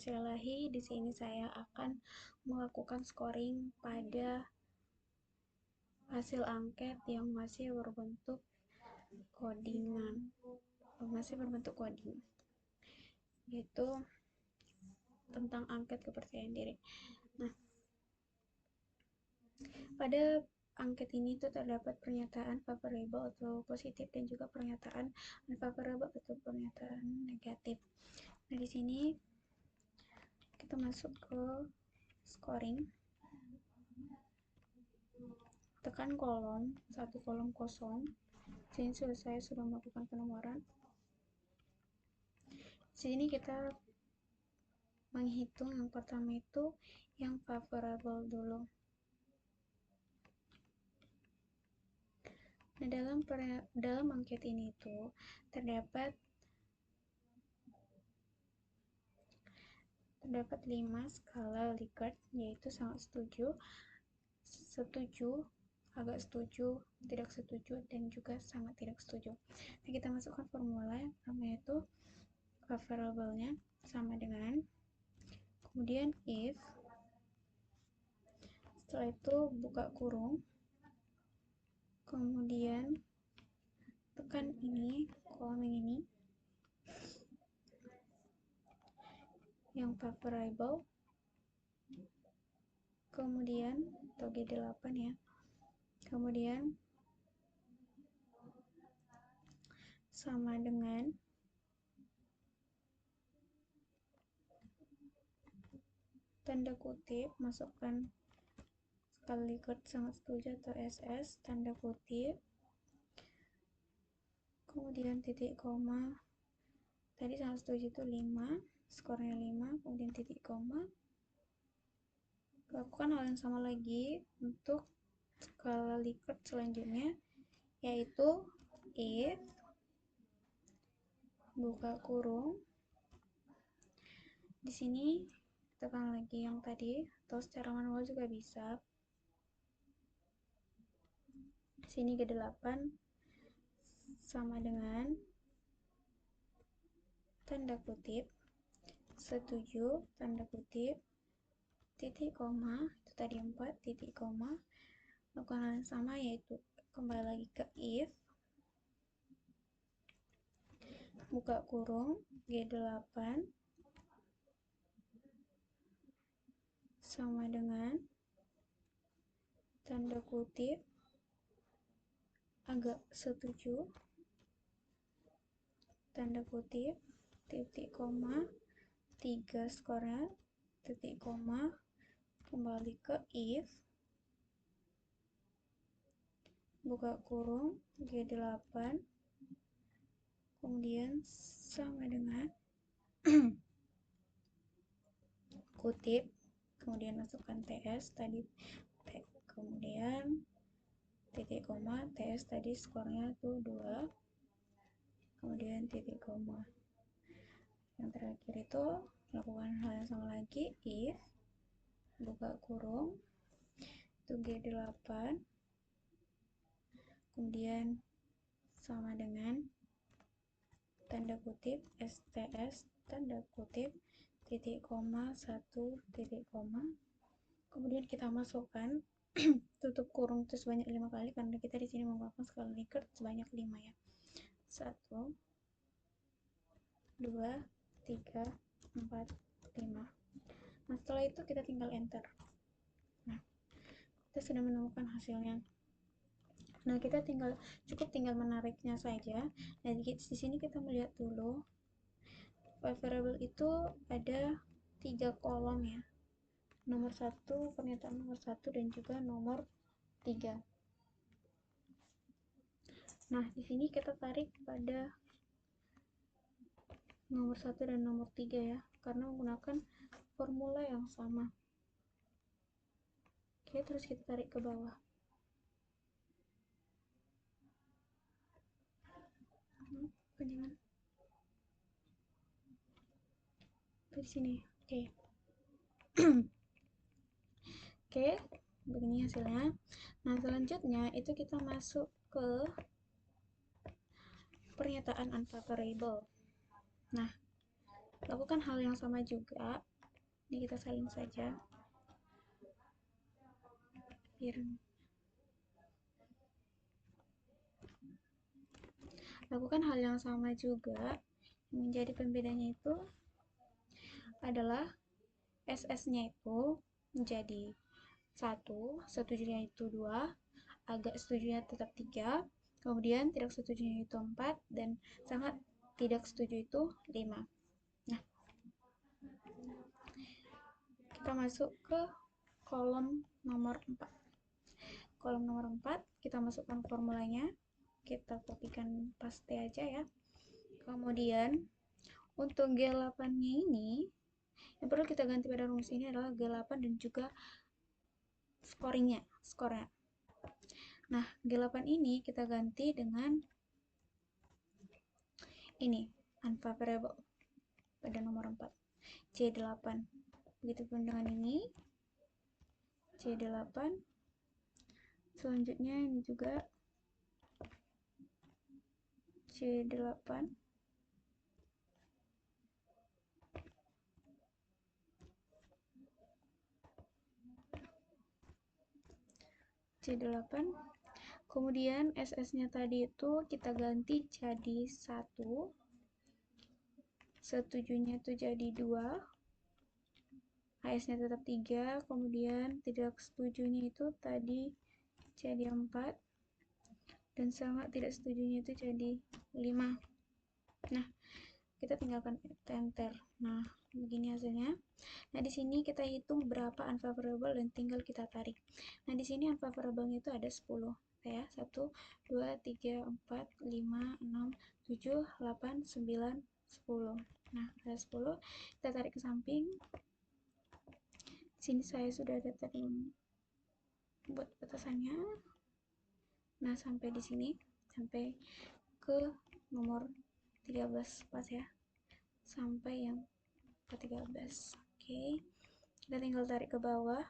Bismillahirrahmanirrahim. Di sini saya akan melakukan scoring pada hasil angket yang masih berbentuk codingan, yaitu tentang angket kepercayaan diri. Nah, pada angket ini itu terdapat pernyataan favorable atau positif dan juga pernyataan unfavorable atau pernyataan negatif. Nah, di sini kita masuk ke scoring. Tekan satu kolom kosong. Sini saya sudah melakukan penomoran. Sini kita menghitung yang pertama itu yang favorable dulu. Nah, dalam angket ini itu terdapat 5 skala Likert, yaitu sangat setuju, agak setuju, tidak setuju, dan juga sangat tidak setuju. Nah, kita masukkan formula yang pertama yaitu favorable-nya sama dengan, kemudian if, setelah itu buka kurung, kemudian tekan ini, kolom yang ini, yang favorable, kemudian atau G8 ya, kemudian sama dengan tanda kutip, masukkan skala Likert sangat setuju atau SS, tanda kutip, kemudian titik koma, tadi sangat setuju itu 5, skornya 5, kemudian titik koma. Lakukan hal yang sama lagi untuk skala Likert selanjutnya, yaitu if, buka kurung, di sini tekan lagi yang tadi, atau secara manual juga bisa. Di sini G8 sama dengan tanda kutip, setuju, tanda kutip, titik koma, itu tadi 4, titik koma. Lakukan hal yang sama, yaitu kembali lagi ke if, buka kurung, G8 sama dengan tanda kutip, agak setuju, tanda kutip, titik koma, 3 skornya, titik koma, kembali ke if, buka kurung, G8, kemudian sama dengan kutip, kemudian masukkan TS tadi, kemudian titik koma, TS tadi skornya tuh 2, kemudian titik koma. Yang terakhir itu lakukan hal yang sama lagi, if, buka kurung, itu G8, kemudian sama dengan tanda kutip, STS, tanda kutip, titik koma, 1, titik koma, kemudian kita masukkan tutup kurung itu sebanyak 5 kali, karena kita di sini menggunakan skala Likert sebanyak 5 ya. 1, 2, 3, 4, 5. Nah, setelah itu kita tinggal enter. Nah, kita sudah menemukan hasilnya. Nah, kita cukup tinggal menariknya saja. Nah, di sini kita melihat dulu favorable itu ada 3 kolom ya. Nomor 1, pernyataan nomor 1 dan juga nomor 3. Nah, di sini kita tarik pada nomor 1 dan nomor 3 ya, karena menggunakan formula yang sama. Oke, terus kita tarik ke bawah. Panjangan. Di sini. Oke. Oke, begini hasilnya. Nah, selanjutnya itu kita masuk ke pernyataan unfavorable. Nah, lakukan hal yang sama juga, Ini kita salin saja biar. Lakukan hal yang sama juga. Yang menjadi pembedanya itu adalah SS-nya itu menjadi 1, setujunya itu 2, agak setujunya tetap 3, kemudian tidak setujunya itu 4, dan sangat tidak setuju itu 5. Nah, kita masuk ke kolom nomor 4. Kolom nomor 4, kita masukkan formulanya. Kita kopikan paste aja ya. Kemudian, untuk G8-nya ini, yang perlu kita ganti pada rumus ini adalah G8 dan juga skornya. Nah, G8 ini kita ganti dengan ini, unfavorable pada nomor 4. C8. Begitupun dengan ini, C8. Selanjutnya ini juga C8. C8. Kemudian SS-nya tadi itu kita ganti jadi 1. Setujunya itu jadi 2. HS-nya tetap 3. Kemudian tidak setujunya itu tadi jadi 4. Dan sangat tidak setujunya itu jadi 5. Nah, kita tinggalkan enter. Nah, begini hasilnya. Nah, di sini kita hitung berapa unfavorable dan tinggal kita tarik. Nah, di sini unfavorable-nya itu ada 10. Ya, 1, 2, 3, 4, 5, 6, 7, 8, 9, 10. Nah, ada 10. Kita tarik ke samping. Di sini saya sudah ada tadi buat batasannya. Nah, sampai di sini, sampai ke nomor 13 pas ya, sampai yang ke 13. Oke, kita tinggal tarik ke bawah.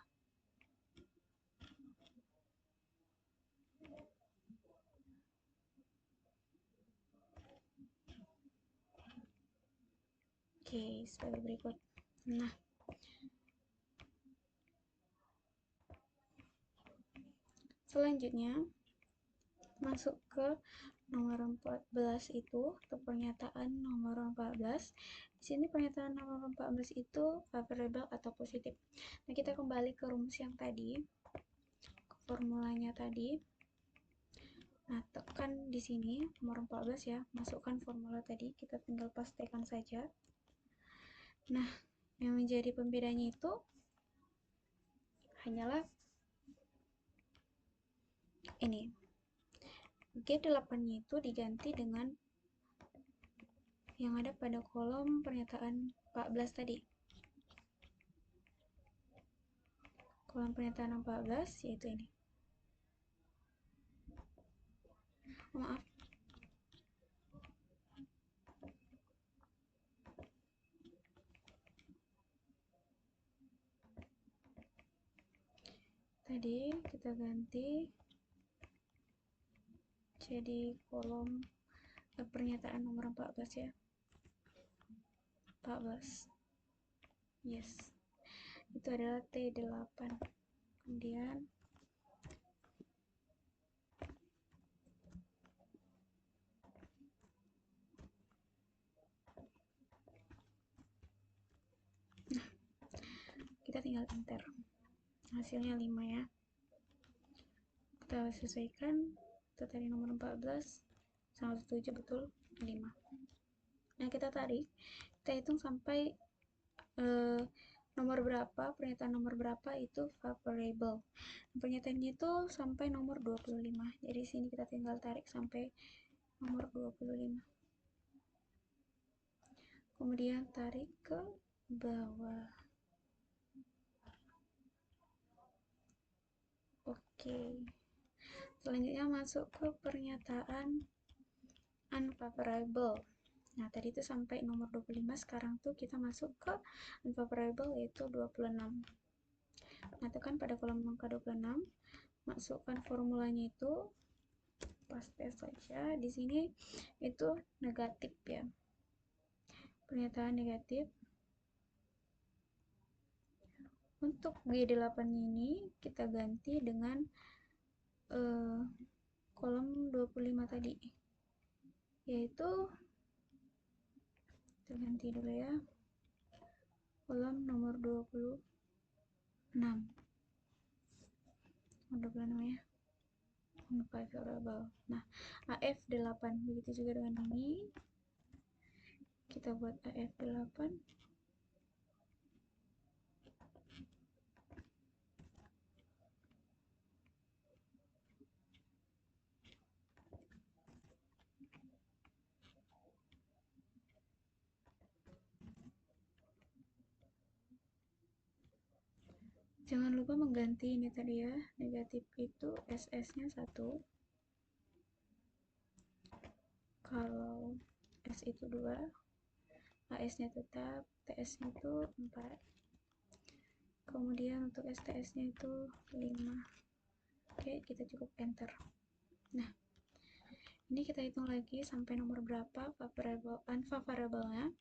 Oke, sebagai berikut. Nah, selanjutnya masuk ke nomor 14 itu, atau pernyataan nomor 14. Di sini pernyataan nomor 14 itu favorable atau positif. Nah, kita kembali ke rumus yang tadi, ke formulanya tadi. Nah, tekan di sini nomor 14 ya, masukkan formula tadi, kita tinggal pastekan saja. Nah, yang menjadi pembedanya itu hanyalah ini. G8-nya itu diganti dengan yang ada pada kolom pernyataan 14 tadi. Kolom pernyataan 14 yaitu ini. Maaf. Tadi kita ganti jadi kolom pernyataan nomor 14 ya. 14. Yes. Itu adalah T8. Kemudian kita tinggal enter. Hasilnya 5 ya. Kita sesuaikan. Itu tadi nomor 14 sangat setuju, betul 5. Nah, kita tarik, kita hitung sampai nomor berapa, pernyataan nomor berapa itu favorable. Pernyataannya itu sampai nomor 25. Jadi sini kita tinggal tarik sampai nomor 25. Kemudian tarik ke bawah. Oke. Selanjutnya masuk ke pernyataan unfavorable. Nah, tadi itu sampai nomor 25, sekarang tuh kita masuk ke unfavorable yaitu 26. Nah, tekan pada kolom angka 26, masukkan formulanya itu, paste saja. Di sini itu negatif ya. Pernyataan negatif. untuk G8 ini kita ganti dengan kolom 25 tadi, yaitu kita ganti dulu ya, kolom nomor 26 ya, variable. Nah, AF8 begitu juga dengan ini, kita buat AF8. Jangan lupa mengganti ini tadi ya, negatif itu SS-nya 1, kalau S itu 2, AS-nya tetap, TS-nya itu 4, kemudian untuk STS-nya itu 5. Oke, kita cukup enter. Nah, ini kita hitung lagi sampai nomor berapa favorable unfavorable-nya.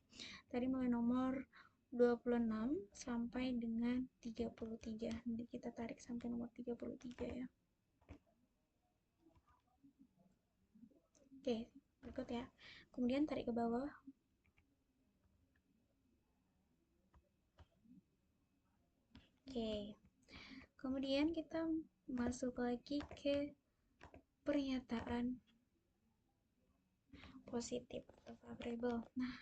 Tadi mulai nomor 26 sampai dengan 33. Nanti kita tarik sampai nomor 33 ya. Oke, berikut ya. Kemudian tarik ke bawah. Oke. Kemudian kita masuk lagi ke pernyataan positif atau favorable. Nah,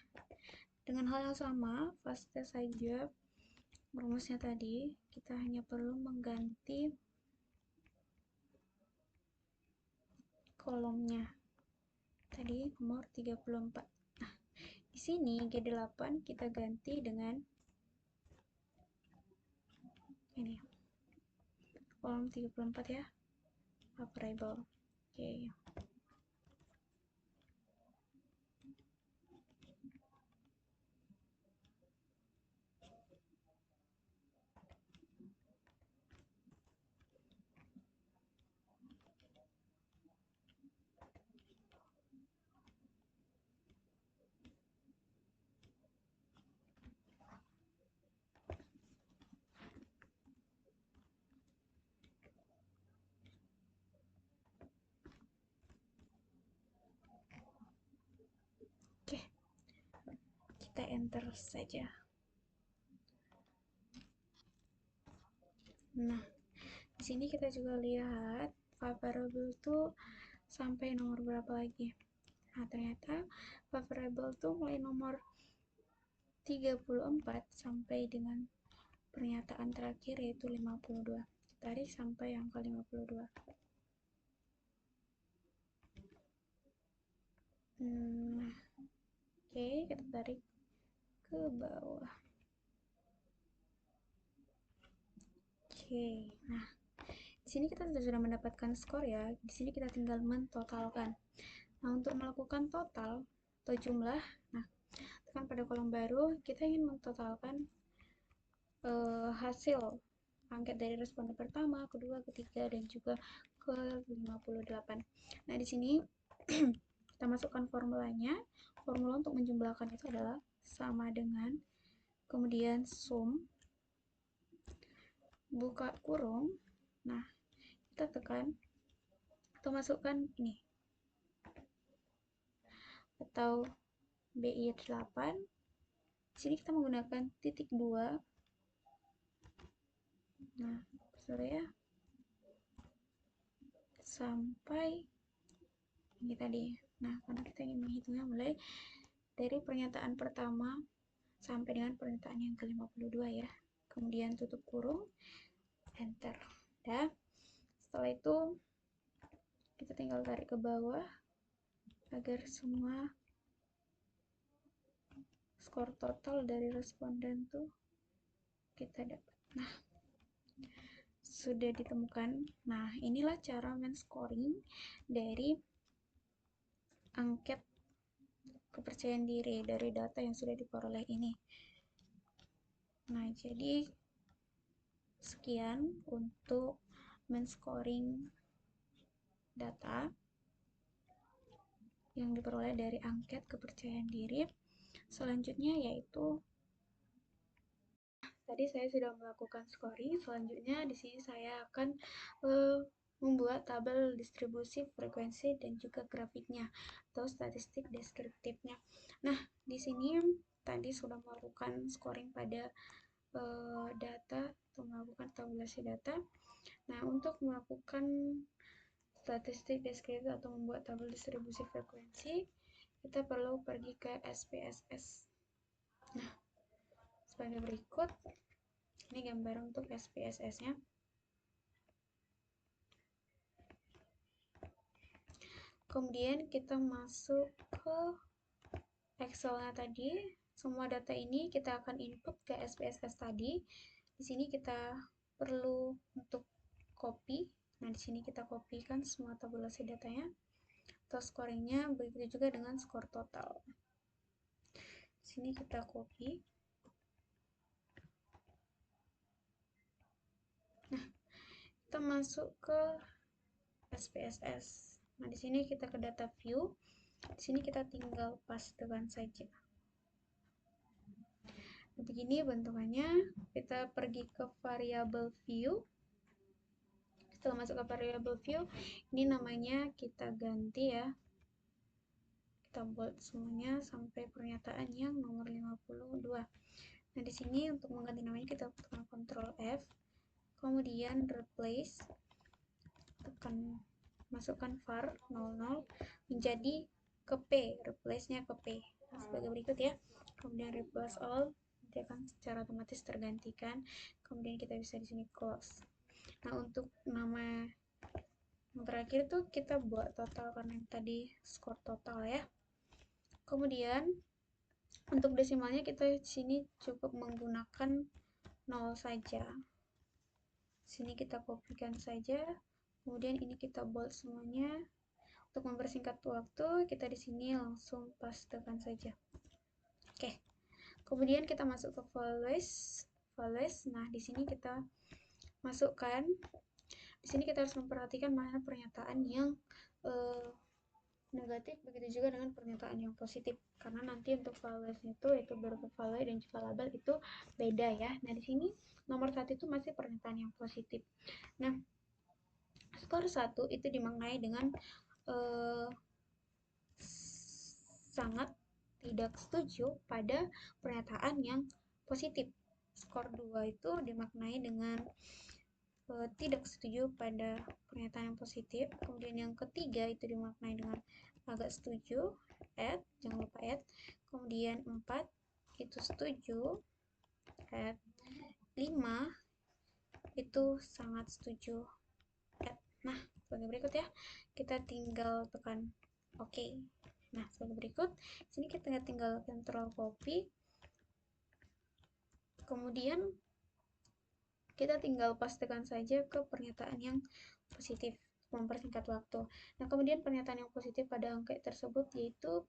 dengan hal yang sama, pasti saja rumusnya tadi, kita hanya perlu mengganti kolomnya. Tadi nomor 34. Nah, di sini G8 kita ganti dengan ini. Kolom 34 ya. Favorable. Oke. Oke. Kita enter saja. Nah, di sini kita juga lihat favorable tuh sampai nomor berapa lagi. Nah, ternyata favorable tuh mulai nomor 34 sampai dengan pernyataan terakhir yaitu 52. Tarik sampai angka 52. Oke, kita tarik ke bawah. Oke, nah di sini kita sudah mendapatkan skor ya. Di sini kita tinggal mentotalkan. Nah, untuk melakukan total atau jumlah, nah tekan pada kolom baru, kita ingin mentotalkan hasil angket dari responden pertama, kedua, ketiga, dan juga ke 58. Nah, di sini kita masukkan formulanya. Formula untuk menjumlahkan itu adalah sama dengan, kemudian sum, buka kurung. Nah, kita tekan atau masukkan ini atau BI8. Di sini kita menggunakan titik 2. Nah, sorry ya, sampai ini tadi. Nah, karena kita ingin menghitungnya mulai dari pernyataan pertama sampai dengan pernyataan yang ke-52 ya. Kemudian tutup kurung, enter. Dan setelah itu kita tinggal tarik ke bawah agar semua skor total dari responden tuh kita dapat. Nah, sudah ditemukan. Nah, inilah cara men-scoring dari angket kepercayaan diri dari data yang sudah diperoleh ini. Nah, jadi sekian untuk men-scoring data yang diperoleh dari angket kepercayaan diri. Selanjutnya yaitu tadi saya sudah melakukan scoring. Selanjutnya di sini saya akan membuat tabel distribusi frekuensi dan juga grafiknya atau statistik deskriptifnya. Nah, di sini tadi sudah melakukan scoring pada data atau melakukan tabulasi data. Nah, untuk melakukan statistik deskriptif atau membuat tabel distribusi frekuensi, kita perlu pergi ke SPSS. Nah, sebagai berikut, ini gambar untuk SPSS-nya. Kemudian kita masuk ke Excel-nya tadi. Semua data ini kita akan input ke SPSS tadi. Di sini kita perlu untuk copy. Nah, di sini kita kopikan semua tabulasi datanya atau scoringnya, begitu juga dengan skor total. Di sini kita copy. Nah, kita masuk ke SPSS. Nah, di sini kita ke data view. Di sini kita tinggal pastekan saja. Nah, begini bentukannya. Kita pergi ke variable view. Setelah masuk ke variable view, ini namanya kita ganti ya. Kita buat semuanya sampai pernyataan yang nomor 52. Nah, di sini untuk mengganti namanya kita tekan Ctrl F, kemudian replace, tekan masukkan var 00 menjadi ke P, replace-nya ke P. Nah, sebagai berikut ya. Kemudian replace all, nanti akan secara otomatis tergantikan. Kemudian kita bisa di sini close. Nah, untuk nama yang terakhir tuh kita buat total karena yang tadi skor total ya. Kemudian untuk desimalnya kita di sini cukup menggunakan 0 saja. Sini kita kopikan saja. Kemudian ini kita bold semuanya. Untuk mempersingkat waktu, kita di sini langsung pastekan saja. Oke. Kemudian kita masuk ke values. Nah, di sini kita masukkan. Di sini kita harus memperhatikan mana pernyataan yang negatif, begitu juga dengan pernyataan yang positif. Karena nanti untuk values-nya itu yaitu berupa value dan juga label itu beda ya. Nah, di sini nomor 1 itu masih pernyataan yang positif. Nah, skor 1 itu dimaknai dengan sangat tidak setuju pada pernyataan yang positif. Skor 2 itu dimaknai dengan tidak setuju pada pernyataan yang positif. Kemudian yang ketiga itu dimaknai dengan agak setuju, add, jangan lupa add. Kemudian 4 itu setuju, add. 5 itu sangat setuju, add. Nah, sebagai berikut ya, kita tinggal tekan OK. Nah, sebagai berikut, sini kita tinggal Ctrl copy. Kemudian kita tinggal pastekan saja ke pernyataan yang positif, mempersingkat waktu. Nah, kemudian pernyataan yang positif pada angka tersebut yaitu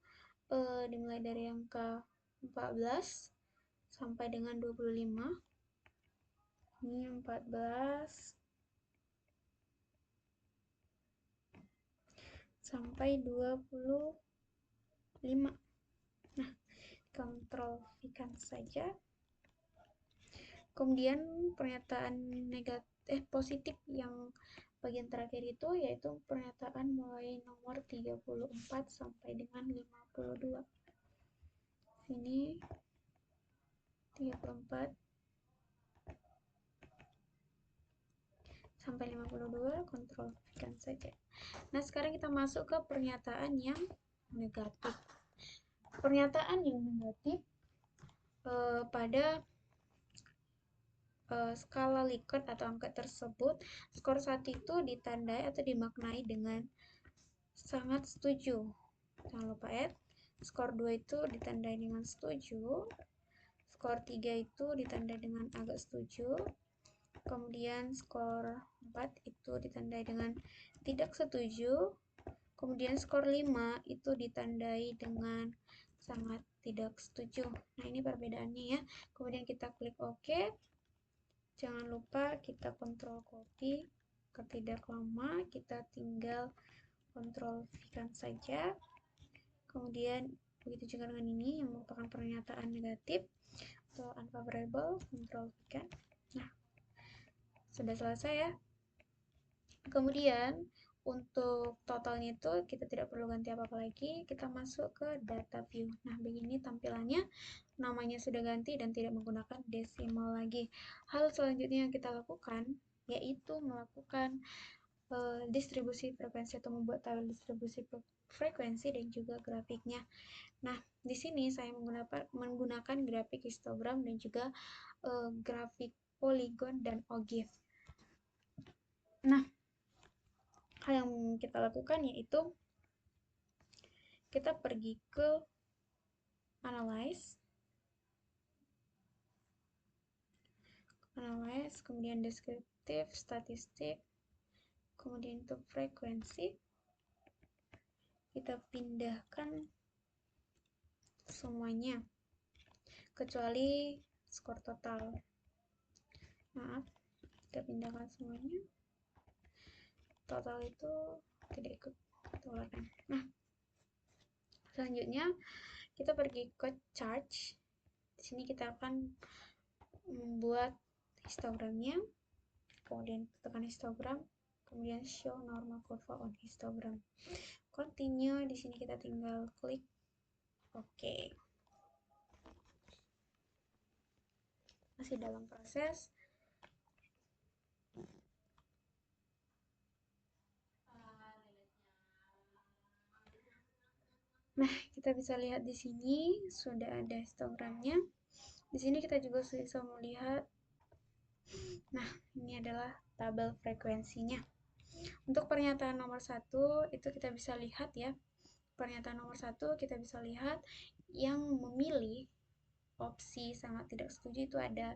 dimulai dari angka 14 sampai dengan 25. Ini 14 sampai 25. Nah, kontrol V-kan saja. Kemudian pernyataan positif yang bagian terakhir itu yaitu pernyataan mulai nomor 34 sampai dengan 52. Sini 34 sampai 52, kontrol V-kan saja. Nah, sekarang kita masuk ke pernyataan yang negatif. Pernyataan yang negatif pada skala Likert atau angka tersebut, skor 1 itu ditandai atau dimaknai dengan sangat setuju. Jangan lupa add. Skor 2 itu ditandai dengan setuju. Skor 3 itu ditandai dengan agak setuju. Kemudian skor 4 itu ditandai dengan tidak setuju. Kemudian skor 5 itu ditandai dengan sangat tidak setuju. Nah, ini perbedaannya ya. Kemudian kita klik OK. Jangan lupa kita kontrol copy. Tidak lama, kita tinggal kontrol V-kan saja. Kemudian begitu juga dengan ini yang merupakan pernyataan negatif. atau unfavorable, control kan. Nah, sudah selesai ya. Kemudian untuk totalnya itu kita tidak perlu ganti apa-apa lagi, kita masuk ke data view. Nah, begini tampilannya, namanya sudah ganti dan tidak menggunakan desimal lagi. Hal selanjutnya yang kita lakukan yaitu melakukan distribusi frekuensi atau membuat tabel distribusi frekuensi dan juga grafiknya. Nah, di sini saya menggunakan grafik histogram dan juga grafik polygon dan OGIF. Nah, hal yang kita lakukan yaitu kita pergi ke analyze, kemudian deskriptif, statistik, kemudian untuk frekuensi, kita pindahkan semuanya kecuali skor total. Maaf, kita pindahkan semuanya. Total itu tidak ikut keluarkan. Nah, selanjutnya kita pergi ke charge. Di sini kita akan membuat histogramnya. Kemudian tekan histogram, kemudian show normal kurva on histogram. Continue, di sini kita tinggal klik OK. Masih dalam proses. Nah, kita bisa lihat di sini sudah ada histogramnya. Di sini kita juga bisa melihat. Nah, ini adalah tabel frekuensinya. Untuk pernyataan nomor 1 itu kita bisa lihat ya. Pernyataan nomor 1 kita bisa lihat yang memilih opsi sangat tidak setuju itu ada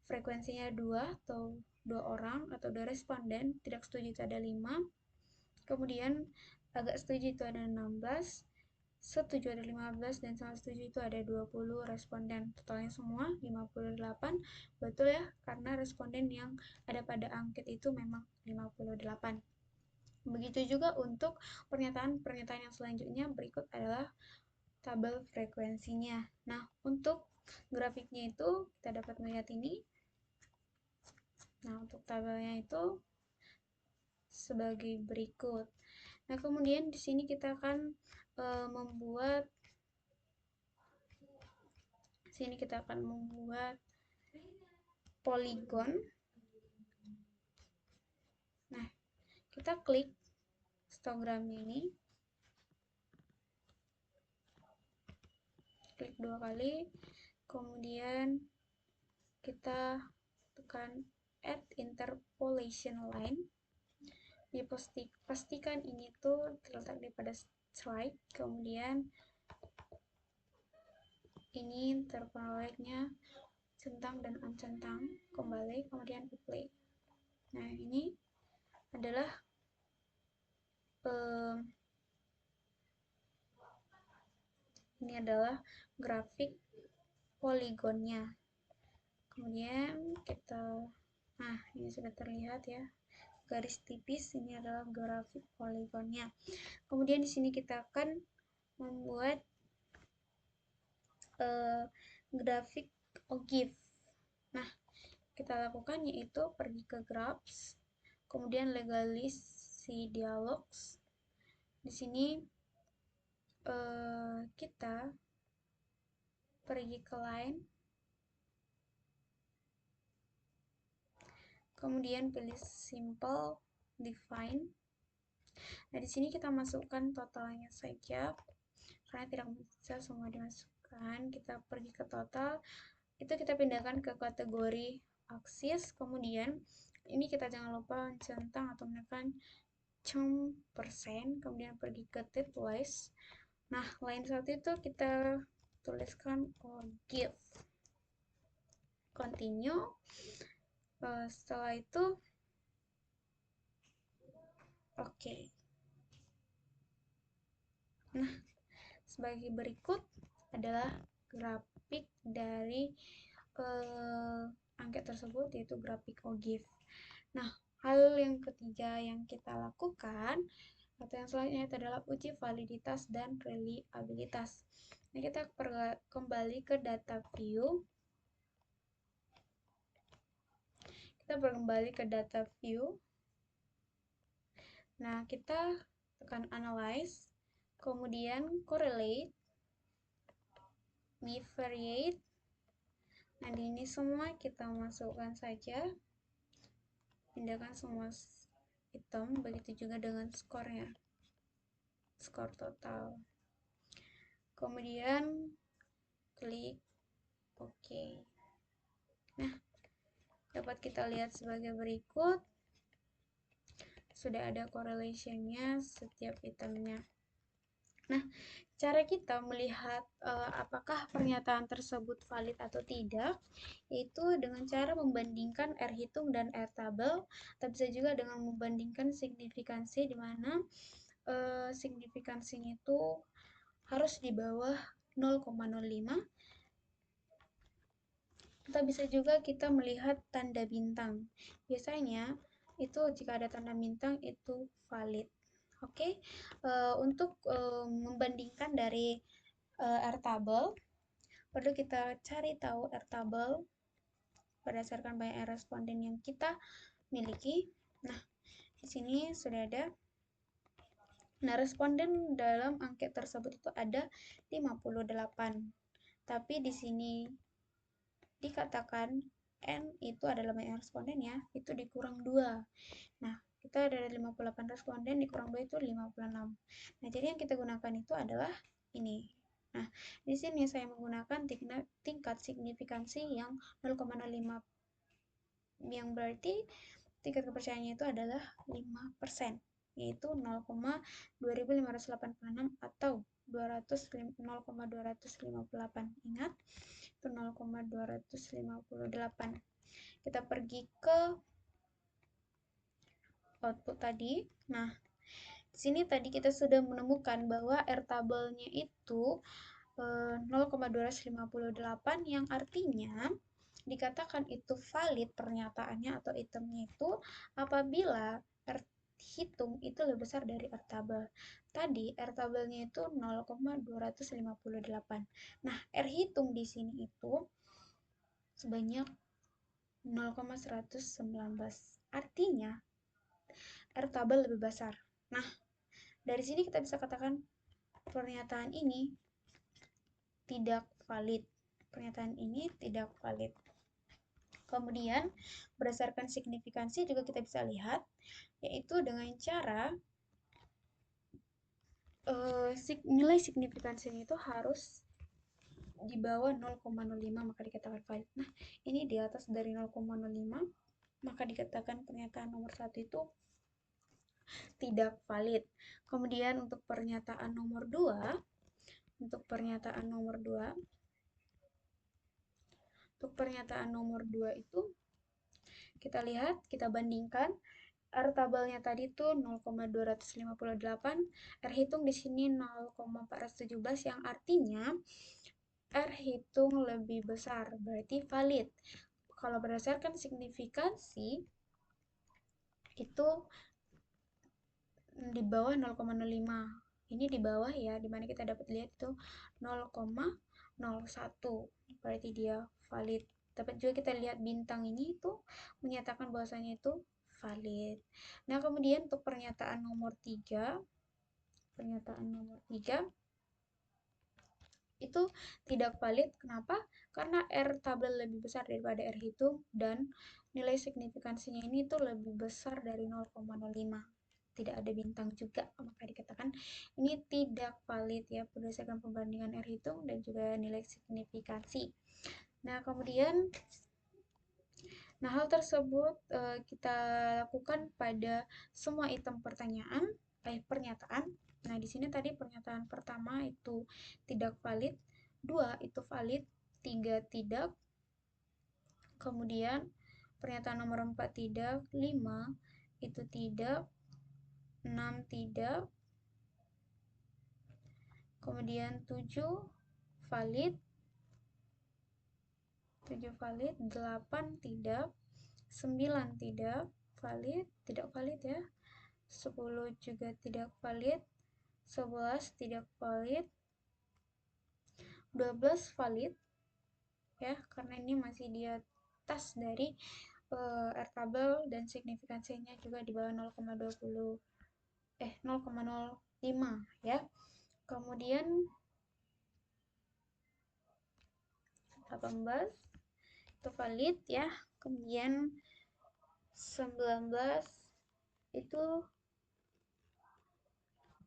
frekuensinya 2 atau 2 orang atau 2 responden, tidak setuju itu ada 5. Kemudian agak setuju itu ada 16, setuju ada 15, dan sangat setuju itu ada 20 responden. Totalnya semua 58. Betul ya, karena responden yang ada pada angket itu memang 58. Begitu juga untuk pernyataan-pernyataan yang selanjutnya, berikut adalah tabel frekuensinya. Nah, untuk grafiknya itu kita dapat melihat ini. Nah, untuk tabelnya itu sebagai berikut. Nah, kemudian di sini kita akan membuat poligon. Nah, kita klik histogramnya ini. Klik 2 kali. Kemudian kita tekan add interpolation line. Pastikan ini tuh terletak di pada slide. Kemudian ini interpolate-nya centang dan uncentang kembali, kemudian apply. Nah, ini adalah grafik poligonnya. Kemudian kita, nah ini sudah terlihat ya, garis tipis, ini adalah grafik poligonnya. Kemudian di sini kita akan membuat grafik OGIF. Nah, kita lakukan yaitu pergi ke graphs, kemudian legalisi dialogs. Di sini kita pergi ke line, kemudian pilih simple define. Nah, di sini kita masukkan totalnya saja karena tidak bisa semua dimasukkan. Kita pergi ke total, itu kita pindahkan ke kategori aksis. Kemudian ini kita jangan lupa centang atau menekan %, kemudian pergi ke typewise. Nah, line 1 itu kita tuliskan OGIF. Continue. Setelah itu oke. Nah, sebagai berikut adalah grafik dari angket tersebut, yaitu grafik OGIF. Nah, hal yang ketiga yang kita lakukan atau yang selanjutnya adalah uji validitas dan reliabilitas. Nah, kita kembali ke data view. Kita kembali ke data view. Nah, kita tekan analyze, kemudian correlate, bivariate. Nah, di ini semua kita masukkan saja, pindahkan semua item, begitu juga dengan skornya, skor total. Kemudian klik OK. Nah, dapat kita lihat sebagai berikut. Sudah ada correlation-nya setiap itemnya. Nah, cara kita melihat apakah pernyataan tersebut valid atau tidak, yaitu dengan cara membandingkan R hitung dan R tabel, atau bisa juga dengan membandingkan signifikansi, di mana signifikansinya itu harus di bawah 0,05, atau bisa juga kita melihat tanda bintang. Biasanya itu jika ada tanda bintang itu valid. Oke, untuk membandingkan dari R tabel, perlu kita cari tahu R tabel berdasarkan banyak responden yang kita miliki. Nah, di sini sudah ada. Nah, responden dalam angket tersebut itu ada 58. Tapi di sini dikatakan N itu adalah banyak responden ya, itu dikurang 2. Nah, kita ada 58 responden, dikurang 2 itu 56. Nah, jadi yang kita gunakan itu adalah ini. Nah, di sini saya menggunakan tingkat signifikansi yang 0,05, yang berarti tingkat kepercayaannya itu adalah 5%, yaitu 0,2586 atau 0,258. Ingat, itu 0,258. Kita pergi ke output tadi. Nah, di sini tadi kita sudah menemukan bahwa R tabelnya itu 0,258, yang artinya dikatakan itu valid pernyataannya atau itemnya itu apabila R hitung itu lebih besar dari R tabel. Tadi R tabelnya itu 0,258. Nah, R hitung di sini itu sebanyak 0,119. Artinya R tabel lebih besar. Nah, dari sini kita bisa katakan pernyataan ini tidak valid. Pernyataan ini tidak valid. Kemudian, berdasarkan signifikansi juga kita bisa lihat, yaitu dengan cara nilai signifikansinya itu harus di bawah 0,05, maka dikatakan valid. Nah, ini di atas dari 0,05, maka dikatakan pernyataan nomor 1 itu tidak valid. Kemudian untuk pernyataan nomor 2, itu kita lihat, kita bandingkan R tabelnya tadi tuh 0,258, R hitung di sini 0,417, yang artinya R hitung lebih besar, berarti valid. Kalau berdasarkan signifikansi itu di bawah 0,05. Ini di bawah ya, dimana kita dapat lihat itu 0,01, berarti dia valid. Dapat juga kita lihat bintang ini itu menyatakan bahwasanya itu valid. Nah, kemudian untuk pernyataan nomor 3 itu tidak valid. Kenapa? Karena R tabel lebih besar daripada R hitung, dan nilai signifikansinya ini tuh lebih besar dari 0,05. Tidak ada bintang juga, maka dikatakan ini tidak valid ya, berdasarkan pembandingan R hitung dan juga nilai signifikansi. Nah, kemudian hal tersebut kita lakukan pada semua item pernyataan. Nah, di sini tadi pernyataan pertama itu tidak valid, 2 itu valid, 3 tidak. Kemudian pernyataan nomor 4 tidak, 5 itu tidak, 6 tidak. Kemudian 7 valid, 8 tidak, 9 tidak valid ya. 10 juga tidak valid, 11 tidak valid, 12 valid ya, karena ini masih di atas dari R-tabel dan signifikansinya juga di bawah 0,05 ya. Kemudian 18 itu valid ya. Kemudian 19 itu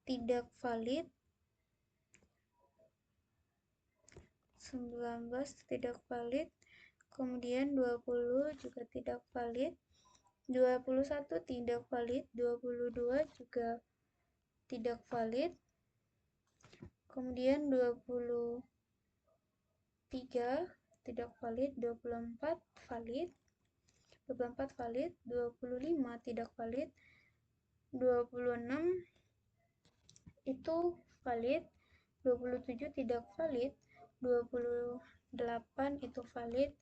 tidak valid. 19 tidak valid. Kemudian 20 juga tidak valid. 21 tidak valid. 22 juga tidak valid. Kemudian 23 tidak valid. 24 valid. 24 valid. 25 tidak valid. 26 itu valid. 27 tidak valid. 28 itu valid.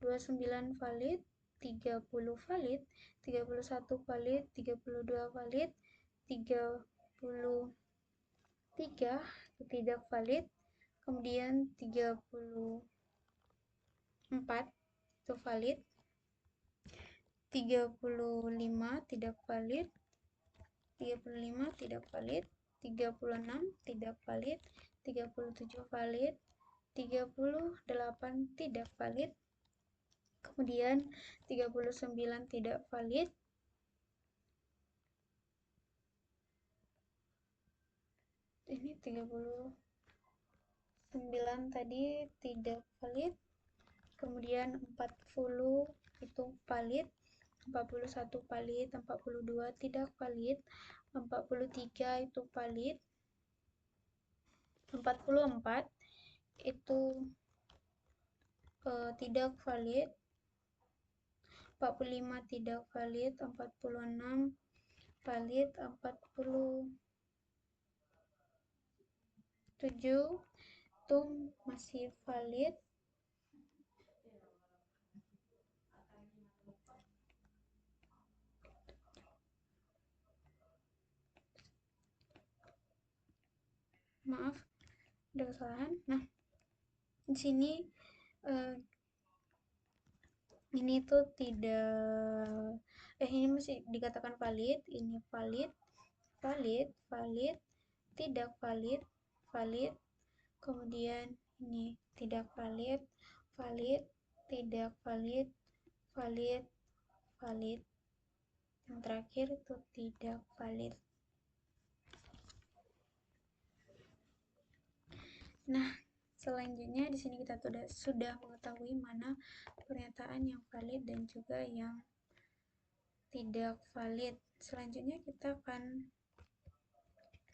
29 valid. 30 valid. 31 valid. 32 valid. 33 itu tidak valid. Kemudian 34 itu valid. 35 tidak valid. 35 tidak valid. 36 tidak valid. 37 valid. 38 tidak valid. Kemudian 39 tidak valid. Ini 39 tadi tidak valid. Kemudian 40 itu valid. 41 valid. 42 tidak valid. 43 itu valid. 44 itu tidak valid. 45 tidak valid. 46 valid. 47 itu masih valid. Maaf, ada kesalahan. Nah, di sini ini tuh tidak ini masih dikatakan valid. Ini valid, valid, valid, tidak valid, valid. Kemudian ini tidak valid, valid, tidak valid, valid, valid. Yang terakhir itu tidak valid. Nah, selanjutnya di sini kita sudah mengetahui mana pernyataan yang valid dan juga yang tidak valid. Selanjutnya kita akan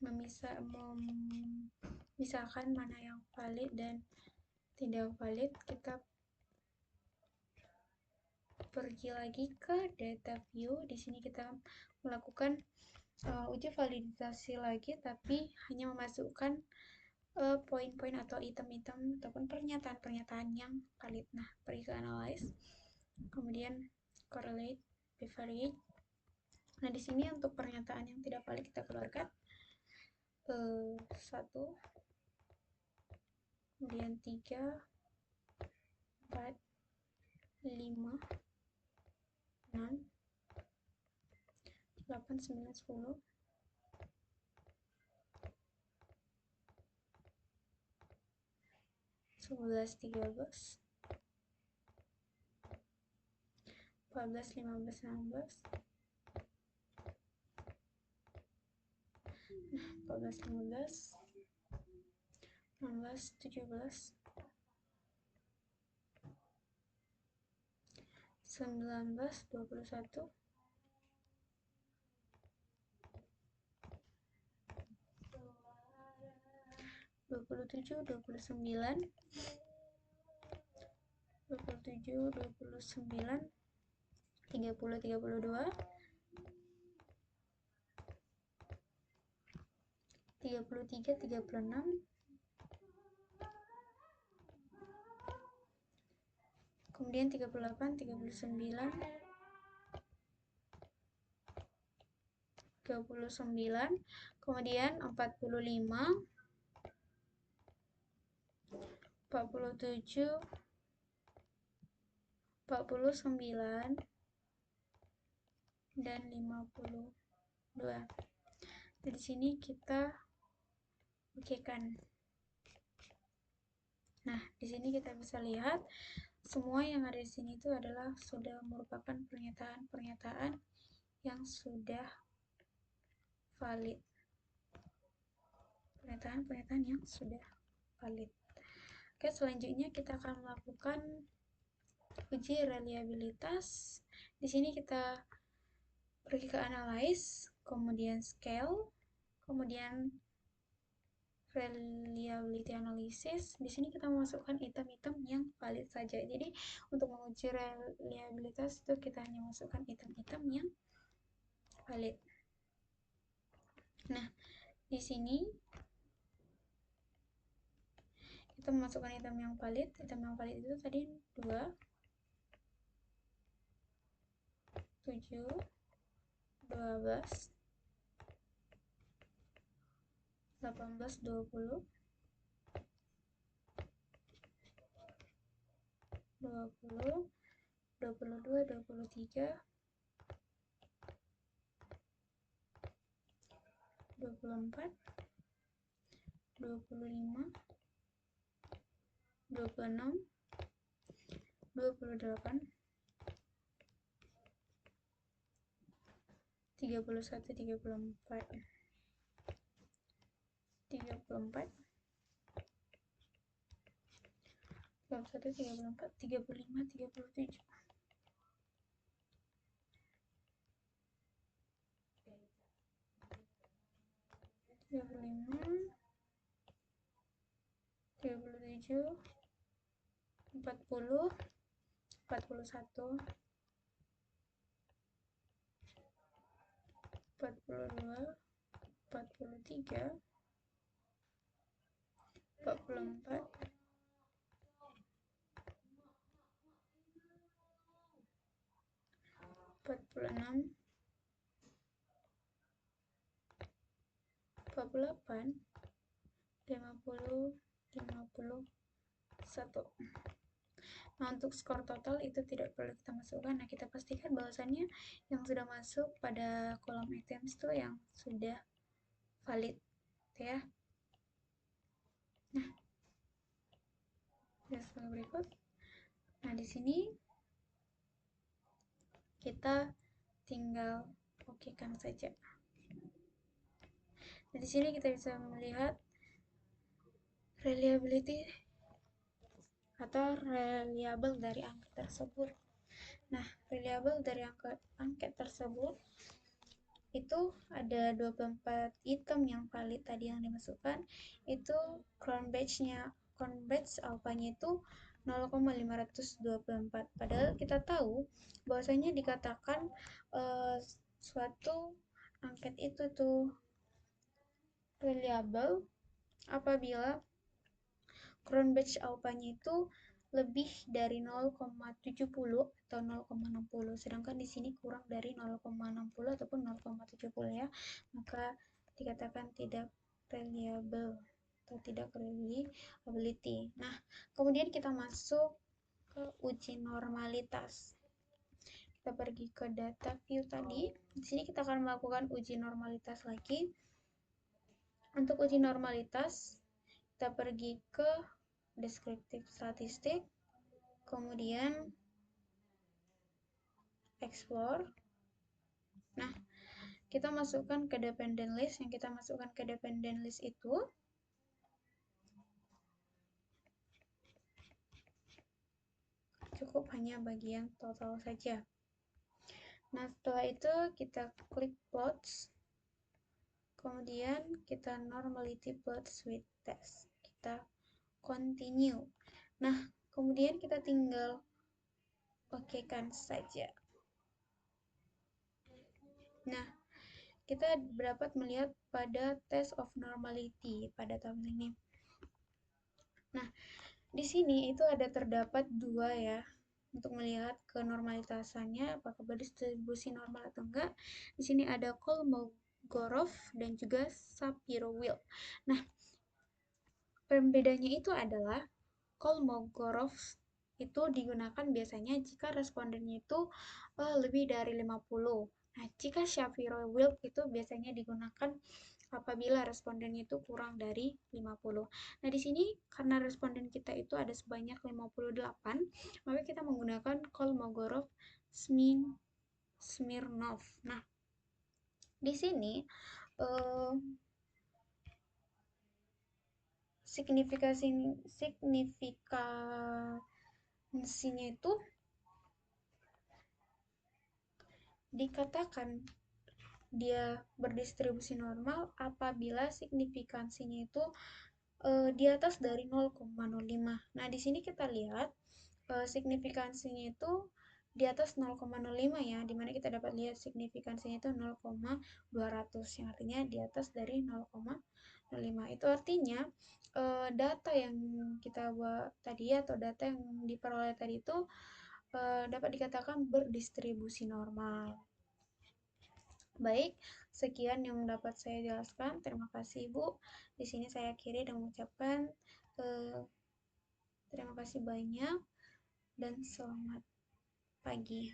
memisahkan mana yang valid dan tidak valid. Kita pergi lagi ke data view. Di sini kita melakukan uji validasi lagi, tapi hanya memasukkan poin-poin atau item-item ataupun pernyataan-pernyataan yang valid. Nah, pergi ke analyze, kemudian correlate, bivariate. Nah, di sini untuk pernyataan yang tidak valid kita keluarkan 1, kemudian 3, 4, 5, 6, 8, 9, 10, 11, 13, 14, 15, 16, 14, 15, 16, 17, 19, 21, 27, 29, 27, 29, 30, 32, 33, 36, kemudian 38, 39, 39, kemudian 45, 47, 49, dan 52. Di sini kita okekan. Nah, di sini kita bisa lihat semua yang ada di sini itu adalah sudah merupakan pernyataan-pernyataan yang sudah valid. Pernyataan-pernyataan yang sudah valid. Oke, selanjutnya kita akan melakukan uji reliabilitas. Di sini kita pergi ke analyze, kemudian scale, kemudian reliability analysis. Di sini kita memasukkan item-item yang valid saja. Jadi untuk menguji reliabilitas itu kita hanya masukkan item-item yang valid. Nah, di sini kita memasukkan item yang valid. Item yang valid itu tadi 2, 7, 12, 18, 20, 22, 23, 24, 25, 26, 28, 31, 34, 34, 31, 34, 35, 37. Tiga puluh lima, 37, 40, 41, 42, 43, 44, 46, 48, 50, 51. Nah, untuk skor total itu tidak perlu kita masukkan. Nah, kita pastikan bahwasannya yang sudah masuk pada kolom items itu yang sudah valid, ya. Nah, sebagai berikut. Nah, di sini kita tinggal okekan saja. Nah, di sini kita bisa melihat reliability atau reliable dari angka tersebut. Nah, reliable dari angka tersebut itu ada 24 item yang valid tadi yang dimasukkan. Itu crown batch alphanya itu 0,524. Padahal kita tahu bahwasanya dikatakan suatu angket itu tuh reliable apabila crown batch alphanya itu lebih dari 0,70 atau 0,60, sedangkan di sini kurang dari 0,60 ataupun 0,70 ya, maka dikatakan tidak reliable atau tidak reliability. Nah, kemudian kita masuk ke uji normalitas. Kita pergi ke data view tadi. Di sini kita akan melakukan uji normalitas lagi. Untuk uji normalitas, kita pergi ke deskriptif statistik, kemudian explore. Nah, kita masukkan ke dependent list. Yang kita masukkan ke dependent list itu cukup hanya bagian total saja. Nah, setelah itu kita klik plots, kemudian kita normality plots with test. Kita continue. Nah, kemudian kita tinggal okekan saja. Nah, kita dapat melihat pada test of normality pada tabel ini. Nah, di sini itu ada terdapat 2 ya, untuk melihat kenormalitasannya apakah berdistribusi normal atau enggak. Di sini ada Kolmogorov dan juga Shapiro-Wilk. Nah, pembedanya itu adalah Kolmogorov itu digunakan biasanya jika respondennya itu lebih dari 50. Nah, jika Shapiro-Wilk itu biasanya digunakan apabila respondennya itu kurang dari 50. Nah, di sini karena responden kita itu ada sebanyak 58, maka kita menggunakan Kolmogorov-Smirnov. Nah, di sini eh, signifikansinya itu dikatakan dia berdistribusi normal apabila signifikansinya itu di atas dari 0,05. Nah, di sini kita lihat signifikansinya itu di atas 0,05 ya, dimana kita dapat lihat signifikansinya itu 0,200 yang artinya di atas dari 0,05. Itu artinya data yang kita buat tadi atau data yang diperoleh tadi itu dapat dikatakan berdistribusi normal. Baik, sekian yang dapat saya jelaskan. Terima kasih, Bu. Di sini saya akhiri dengan mengucapkan terima kasih banyak dan selamat pagi.